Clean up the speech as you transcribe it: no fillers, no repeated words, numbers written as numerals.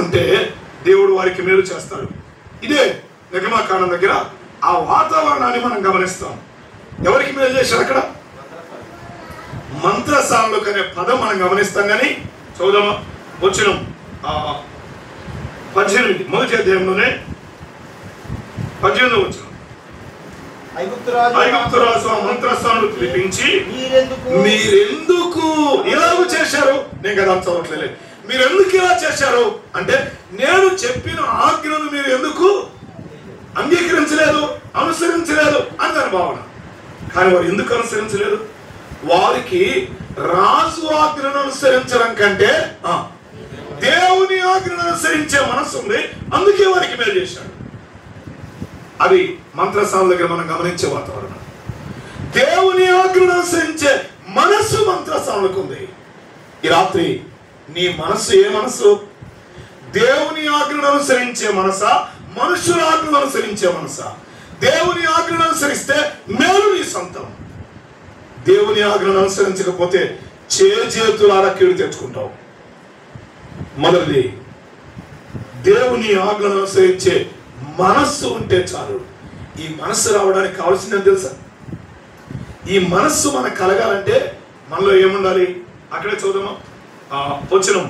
ఉంటే దేవుడు వారికి మేలు చేస్తాడు. ఇదే నిర్గమాకాండం దగ్గర ఆ వాతావరణాన్ని మనం గమనిస్తాం. ఎవరికి మేలు చేశాడు అక్కడ? మంత్రసానులకు అనే పదం మనం గమనిస్తాం. కానీ చదువుదామా వచనం 18 మొదటి అధ్యాయంలోనే 18వ వచనం. ఐగుప్తు రాజు ఆ మంత్రసానులు పిలిపించి మీరెందుకు ఇలాగ చేశారు? నేను కదా చదవట్లేదు. మీరెందుకు ఇలా చేశారు అంటే, నేను చెప్పిన ఆజ్ఞను మీరు ఎందుకు అంగీకరించలేదు, అనుసరించలేదు అని దాని భావన. కానీ వారు ఎందుకు అనుసరించలేదు? వారికి రాజు ఆజ్ఞను అనుసరించడం కంటే దేవుని ఆజ్ఞను అనుసరించే మనసు ఉంది. అందుకే వారికి మేలు చేశాడు. అది మంత్రసాల దగ్గర మనం గమనించే వాతావరణం. దేవుని ఆజ్ఞను అనుసరించే మనస్సు మంత్రసాలకు ఉంది. ఈ రాత్రి నీ మనస్సు ఏ మనస్సు? దేవుని ఆజ్ఞను అనుసరించే మనసా, మనుషుల ఆజ్ఞను అనుసరించే మనసా? దేవుని ఆజ్ఞను అనుసరిస్తే మేలు నీ సొంతం. దేవుని ఆజ్ఞను అనుసరించకపోతే చేతులారా కీడు తెచ్చుకుంటావు. మొదటిది, దేవుని ఆజ్ఞను అనుసరించే మనస్సు ఉంటే చాలు. ఈ మనస్సు రావడానికి కావాల్సిందని తెలుసా? ఈ మనస్సు మనకు కలగాలంటే మనలో ఏముండాలి? అక్కడే చూద్దామా వచనం